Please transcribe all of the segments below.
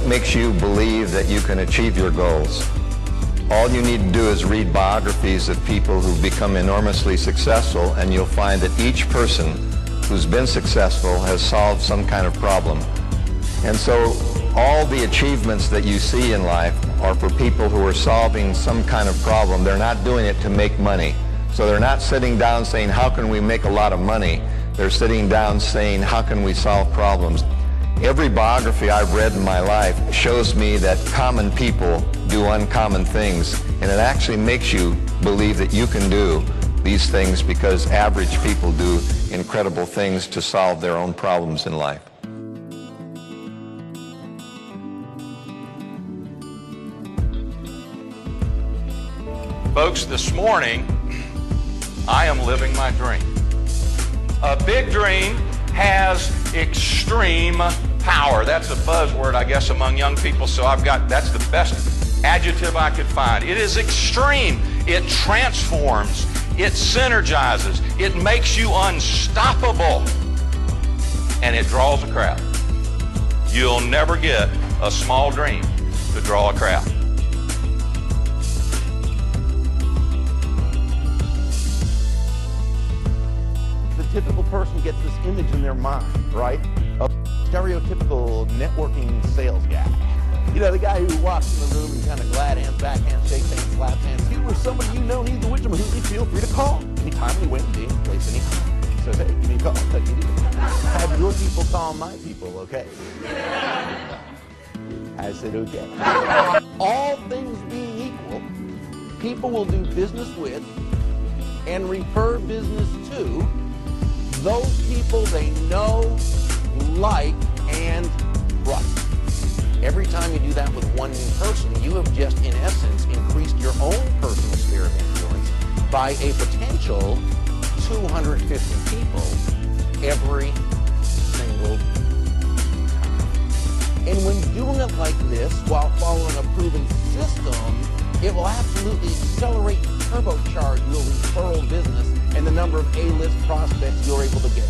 makes you believe that you can achieve your goals. All you need to do is read biographies of people who've become enormously successful, and you'll find that each person who's been successful has solved some kind of problem. And so all the achievements that you see in life are for people who are solving some kind of problem. They're not doing it to make money. So they're not sitting down saying, how can we make a lot of money? They're sitting down saying, how can we solve problems? Every biography I've read in my life shows me that common people do uncommon things, and it actually makes you believe that you can do these things because average people do incredible things to solve their own problems in life. Folks, this morning, I am living my dream. A big dream has extreme power. That's a buzzword, I guess, among young people, so that's the best adjective I could find. It is extreme. It transforms. It synergizes. It makes you unstoppable. And it draws a crowd. You'll never get a small dream to draw a crowd. Typical person gets this image in their mind, right? A stereotypical networking sales guy. You know, the guy who walks in the room and kind of glad hands, back hands, shakes hands, slaps hands. If you or somebody you know needs a wisdom hootly, feel free to call. Anytime, any way, any place, any time. Says, hey, give me a call. I'll tell you. Have your people call my people, okay? I said, okay. All things being equal, people will do business with and refer business to those people they know, like, and trust. Every time you do that with one new person, you have just, in essence, increased your own personal sphere of influence by a potential 250 people every single time. And when doing it like this, while following a proven system, it will absolutely accelerate and turbocharge your referral business and the number of A-list prospects you're able to get.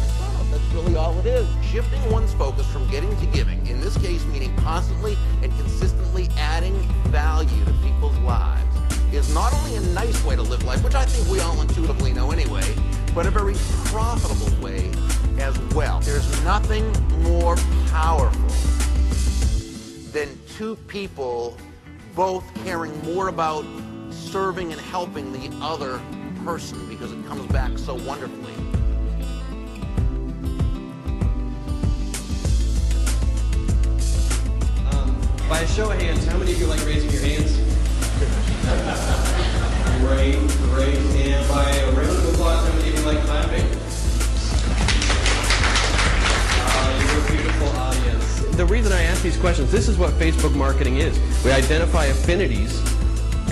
That's really all it is. Shifting one's focus from getting to giving, in this case meaning constantly and consistently adding value to people's lives, is not only a nice way to live life, which I think we all intuitively know anyway, but a very profitable way as well. There's nothing more powerful than two people both caring more about serving and helping the other person, because it comes back so wonderfully. By a show of hands, how many of you like raising your hands? Great. And by a round of applause, how many of you like clapping? You're a beautiful audience. The reason I ask these questions, this is what Facebook marketing is. We identify affinities,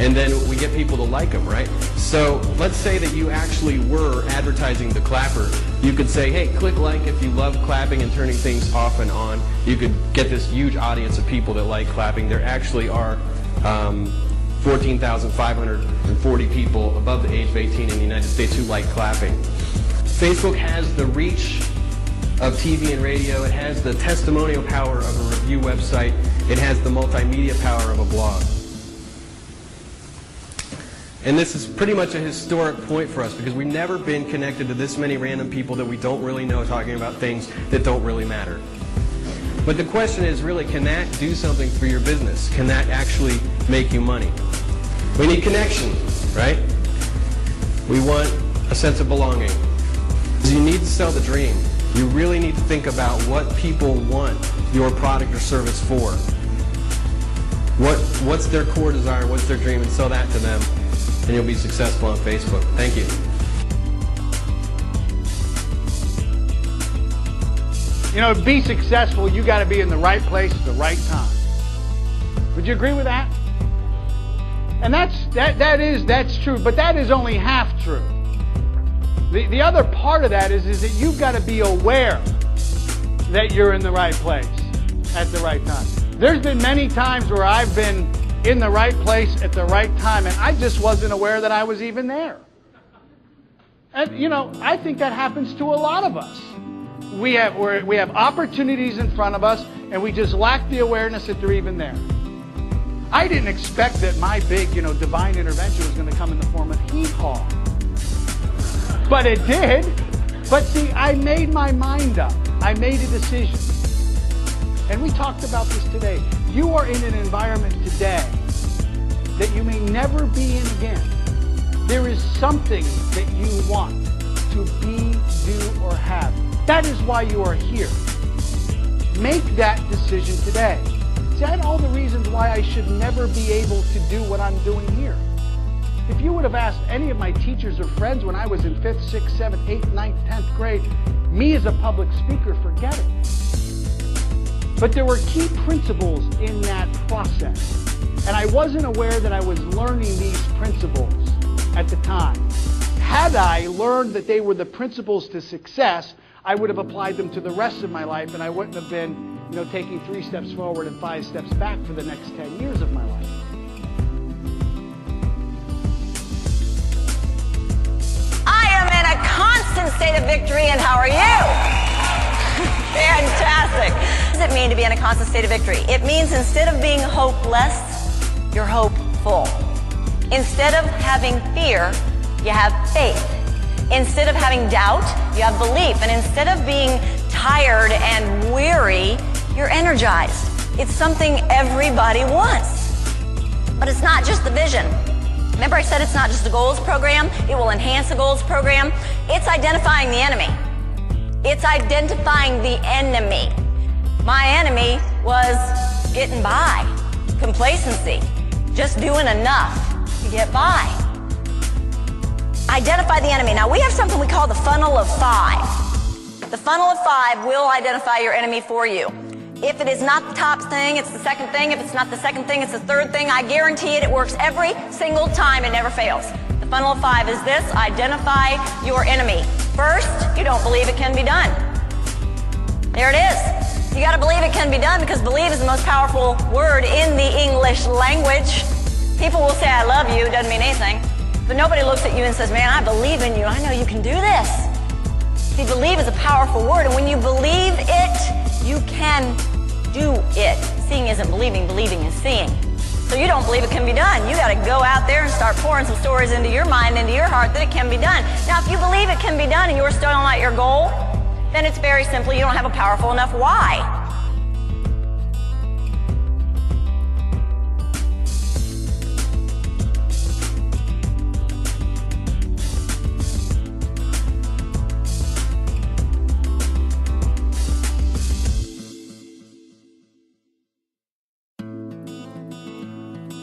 and then we get people to like them, right? So let's say that you actually were advertising the clapper. You could say, hey, click like if you love clapping and turning things off and on. You could get this huge audience of people that like clapping. There actually are 14,540 people above the age of 18 in the United States who like clapping. Facebook has the reach of TV and radio. It has the testimonial power of a review website. It has the multimedia power of a blog. And this is pretty much a historic point for us because we've never been connected to this many random people that we don't really know talking about things that don't really matter. But the question is really, can that do something for your business? Can that actually make you money? We need connection, right? We want a sense of belonging. You need to sell the dream. You really need to think about what people want your product or service for. What's their core desire, what's their dream, and sell that to them. And you'll be successful on Facebook. Thank you. You know, to be successful, you got to be in the right place at the right time. Would you agree with that? And that's true, but that is only half true. The other part of that is that you've got to be aware that you're in the right place at the right time. There's been many times where I've been in the right place at the right time, and I just wasn't aware that I was even there. And, you know, I think that happens to a lot of us. We have opportunities in front of us, and we just lack the awareness that they're even there. I didn't expect that my big, divine intervention was going to come in the form of hee-haw. But it did. But see, I made my mind up. I made a decision. And we talked about this today. You are in an environment today that you may never be in again. There is something that you want to be, do, or have. That is why you are here. Make that decision today. See, I had all the reasons why I should never be able to do what I'm doing here. If you would have asked any of my teachers or friends when I was in 5th, 6th, 7th, 8th, 9th, 10th grade, me as a public speaker, forget it. But there were key principles in that process. And I wasn't aware that I was learning these principles at the time. Had I learned that they were the principles to success, I would have applied them to the rest of my life, and I wouldn't have been, taking 3 steps forward and 5 steps back for the next 10 years of my life. I am in a constant state of victory, and how are you? Fantastic. What does it mean to be in a constant state of victory? It means instead of being hopeless, you're hopeful. Instead of having fear, you have faith. Instead of having doubt, you have belief. And instead of being tired and weary, you're energized. It's something everybody wants. But it's not just the vision. Remember I said it's not just a goals program? It will enhance the goals program. It's identifying the enemy. It's identifying the enemy. My enemy was getting by. Complacency. Just doing enough to get by. Identify the enemy. Now we have something we call the funnel of 5. The funnel of 5 will identify your enemy for you. If it is not the top thing, it's the second thing. If it's not the second thing, it's the third thing. I guarantee it, it works every single time. It never fails. The funnel of 5 is this: identify your enemy. First, you don't believe it can be done. There it is. You got to believe it can be done, because believe is the most powerful word in the English language. People will say, I love you, doesn't mean anything. But nobody looks at you and says, man, I believe in you. I know you can do this. See, believe is a powerful word, and when you believe it, you can do it. Seeing isn't believing, believing is seeing. So you don't believe it can be done. You got to go out there and start pouring some stories into your mind, into your heart, that it can be done. Now, if you believe it can be done and you're still not your goal, then it's very simple. You don't have a powerful enough why.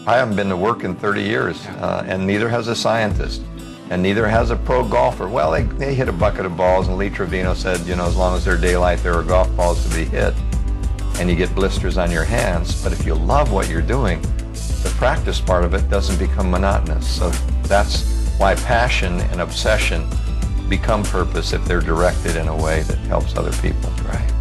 I haven't been to work in 30 years, and neither has a scientist, and neither has a pro golfer. Well, they hit a bucket of balls, and Lee Trevino said, as long as they're daylight, there are golf balls to be hit, and you get blisters on your hands. But if you love what you're doing, the practice part of it doesn't become monotonous. So that's why passion and obsession become purpose if they're directed in a way that helps other people. Right.